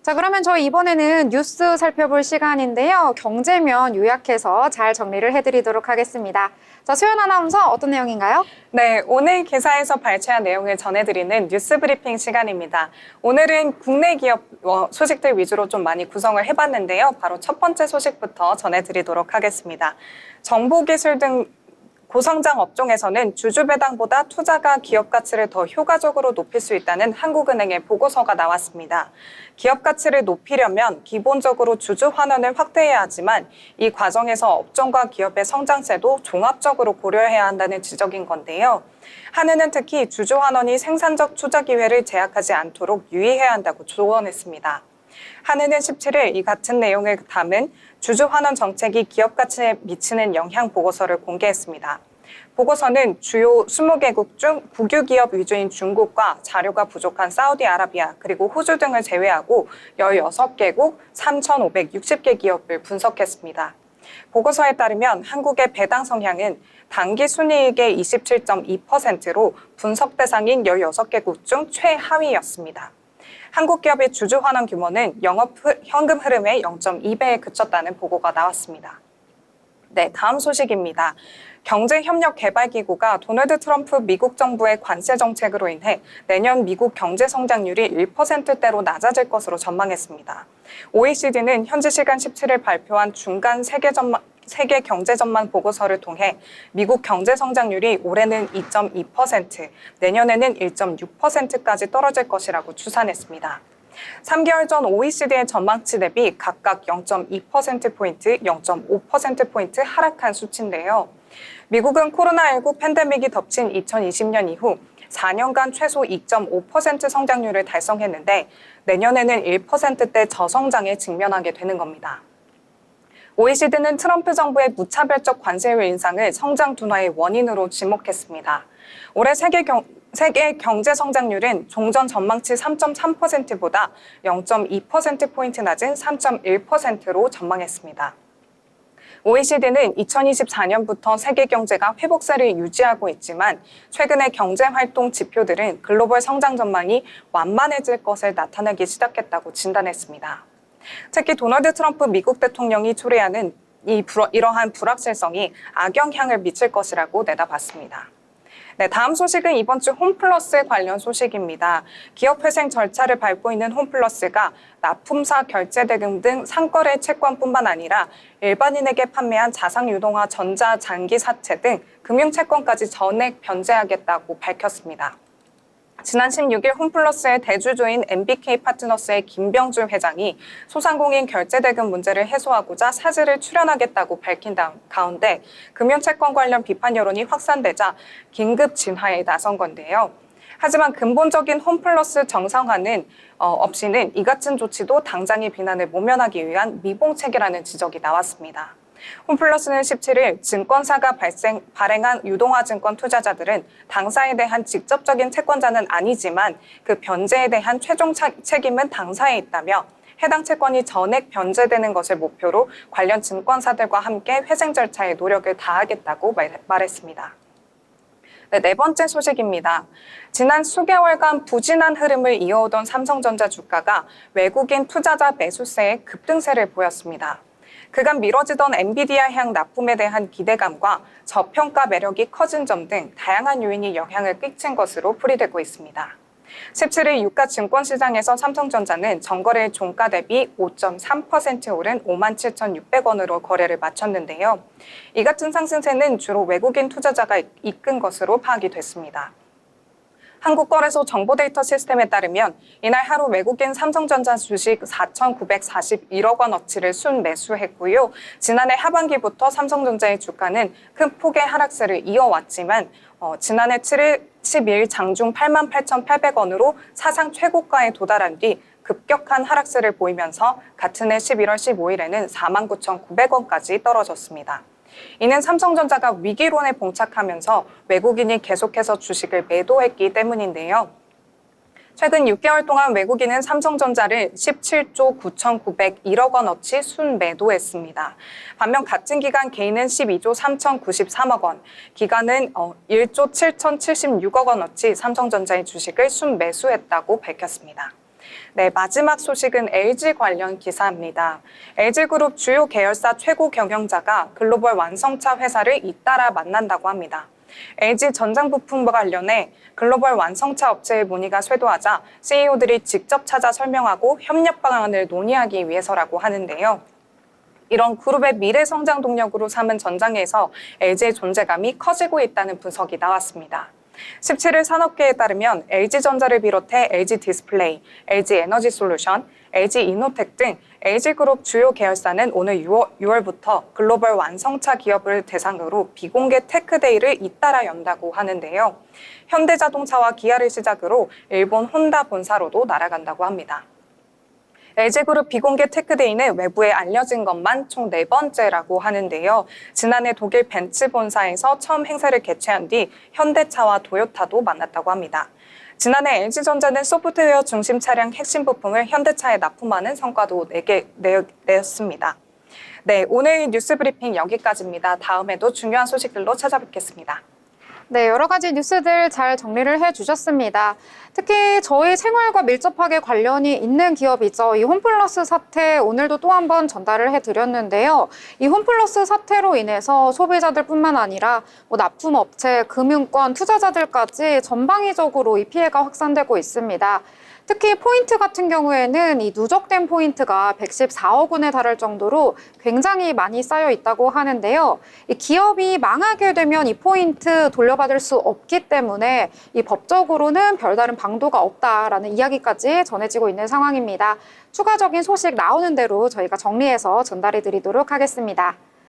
자, 그러면 저희 이번에는 뉴스 살펴볼 시간인데요. 경제면 요약해서 잘 정리를 해드리도록 하겠습니다. 자, 수연 아나운서 어떤 내용인가요? 네, 오늘 기사에서 발췌한 내용을 전해드리는 뉴스 브리핑 시간입니다. 오늘은 국내 기업 소식들 위주로 좀 많이 구성을 해봤는데요. 바로 첫 번째 소식부터 전해드리도록 하겠습니다. 정보기술 등 고성장 업종에서는 주주배당보다 투자가 기업 가치를 더 효과적으로 높일 수 있다는 한국은행의 보고서가 나왔습니다. 기업 가치를 높이려면 기본적으로 주주 환원을 확대해야 하지만 이 과정에서 업종과 기업의 성장세도 종합적으로 고려해야 한다는 지적인 건데요. 한은은 특히 주주 환원이 생산적 투자 기회를 제약하지 않도록 유의해야 한다고 조언했습니다. 한은은 17일 이 같은 내용을 담은 주주 환원 정책이 기업 가치에 미치는 영향 보고서를 공개했습니다. 보고서는 주요 20개국 중 국유 기업 위주인 중국과 자료가 부족한 사우디아라비아 그리고 호주 등을 제외하고 16개국 3,560개 기업을 분석했습니다. 보고서에 따르면 한국의 배당 성향은 당기 순이익의 27.2%로 분석 대상인 16개국 중 최하위였습니다. 한국 기업의 주주 환원 규모는 영업 현금 흐름의 0.2배에 그쳤다는 보고가 나왔습니다. 네, 다음 소식입니다. 경제협력개발기구가 도널드 트럼프 미국 정부의 관세 정책으로 인해 내년 미국 경제 성장률이 1%대로 낮아질 것으로 전망했습니다. OECD는 현지 시간 17일 발표한 중간 세계 경제 전망 보고서를 통해 미국 경제 성장률이 올해는 2.2%, 내년에는 1.6%까지 떨어질 것이라고 추산했습니다. 3개월 전 OECD의 전망치 대비 각각 0.2%포인트, 0.5%포인트 하락한 수치인데요. 미국은 코로나19 팬데믹이 덮친 2020년 이후 4년간 최소 2.5% 성장률을 달성했는데 내년에는 1%대 저성장에 직면하게 되는 겁니다. OECD는 트럼프 정부의 무차별적 관세율 인상을 성장 둔화의 원인으로 지목했습니다. 올해 세계 경제 성장률은 종전 전망치 3.3%보다 0.2%포인트 낮은 3.1%로 전망했습니다. OECD는 2024년부터 세계 경제가 회복세를 유지하고 있지만 최근의 경제활동 지표들은 글로벌 성장 전망이 완만해질 것을 나타내기 시작했다고 진단했습니다. 특히 도널드 트럼프 미국 대통령이 초래하는 이러한 불확실성이 악영향을 미칠 것이라고 내다봤습니다. 네, 다음 소식은 이번 주 홈플러스 관련 소식입니다. 기업회생 절차를 밟고 있는 홈플러스가 납품사 결제대금 등 상거래 채권뿐만 아니라 일반인에게 판매한 자산유동화 전자장기 사채 등 금융채권까지 전액 변제하겠다고 밝혔습니다. 지난 16일 홈플러스의 대주주인 MBK 파트너스의 김병준 회장이 소상공인 결제대금 문제를 해소하고자 사직을 출연하겠다고 밝힌 가운데 금융채권 관련 비판 여론이 확산되자 긴급 진화에 나선 건데요. 하지만 근본적인 홈플러스 정상화는 없이는 이 같은 조치도 당장의 비난을 모면하기 위한 미봉책이라는 지적이 나왔습니다. 홈플러스는 17일 증권사가 발행한 유동화 증권 투자자들은 당사에 대한 직접적인 채권자는 아니지만 그 변제에 대한 최종 책임은 당사에 있다며 해당 채권이 전액 변제되는 것을 목표로 관련 증권사들과 함께 회생 절차에 노력을 다하겠다고 말했습니다. 네 번째 소식입니다. 지난 수개월간 부진한 흐름을 이어오던 삼성전자 주가가 외국인 투자자 매수세에 급등세를 보였습니다. 그간 미뤄지던 엔비디아 향 납품에 대한 기대감과 저평가 매력이 커진 점 등 다양한 요인이 영향을 끼친 것으로 풀이되고 있습니다. 17일 유가 증권시장에서 삼성전자는 전거래 종가 대비 5.3% 오른 57,600원으로 거래를 마쳤는데요. 이 같은 상승세는 주로 외국인 투자자가 이끈 것으로 파악이 됐습니다. 한국거래소 정보데이터 시스템에 따르면 이날 하루 외국인 삼성전자 주식 4,941억 원어치를 순매수했고요. 지난해 하반기부터 삼성전자의 주가는 큰 폭의 하락세를 이어왔지만 지난해 12일 장중 88,800원으로 사상 최고가에 도달한 뒤 급격한 하락세를 보이면서 같은 해 11월 15일에는 49,900원까지 떨어졌습니다. 이는 삼성전자가 위기론에 봉착하면서 외국인이 계속해서 주식을 매도했기 때문인데요. 최근 6개월 동안 외국인은 삼성전자를 17조 9,901억 원어치 순매도했습니다. 반면 같은 기간 개인은 12조 3,093억 원, 기관은 1조 7,076억 원어치 삼성전자의 주식을 순매수했다고 밝혔습니다. 네, 마지막 소식은 LG 관련 기사입니다. LG그룹 주요 계열사 최고 경영자가 글로벌 완성차 회사를 잇따라 만난다고 합니다. LG 전장부품과 관련해 글로벌 완성차 업체의 문의가 쇄도하자 CEO들이 직접 찾아 설명하고 협력 방안을 논의하기 위해서라고 하는데요. 이런 그룹의 미래 성장 동력으로 삼은 전장에서 LG의 존재감이 커지고 있다는 분석이 나왔습니다. 17일 산업계에 따르면 LG전자를 비롯해 LG디스플레이, LG에너지솔루션, LG이노텍 등 LG그룹 주요 계열사는 오늘 6월부터 글로벌 완성차 기업을 대상으로 비공개 테크데이를 잇따라 연다고 하는데요. 현대자동차와 기아를 시작으로 일본 혼다 본사로도 날아간다고 합니다. LG그룹 비공개 테크데이는 외부에 알려진 것만 총 4번째라고 하는데요. 지난해 독일 벤츠 본사에서 처음 행사를 개최한 뒤 현대차와 도요타도 만났다고 합니다. 지난해 LG전자는 소프트웨어 중심 차량 핵심 부품을 현대차에 납품하는 성과도 내었습니다. 네, 오늘 뉴스 브리핑 여기까지입니다. 다음에도 중요한 소식들로 찾아뵙겠습니다. 네, 여러 가지 뉴스들 잘 정리를 해주셨습니다. 특히 저희 생활과 밀접하게 관련이 있는 기업이죠. 이 홈플러스 사태 오늘도 또 한 번 전달을 해드렸는데요. 이 홈플러스 사태로 인해서 소비자들뿐만 아니라 납품업체, 금융권, 투자자들까지 전방위적으로 이 피해가 확산되고 있습니다. 특히 포인트 같은 경우에는 이 누적된 포인트가 114억 원에 달할 정도로 굉장히 많이 쌓여 있다고 하는데요. 이 기업이 망하게 되면 이 포인트 돌려받을 수 없기 때문에 이 법적으로는 별다른 방도가 없다라는 이야기까지 전해지고 있는 상황입니다. 추가적인 소식 나오는 대로 저희가 정리해서 전달해 드리도록 하겠습니다.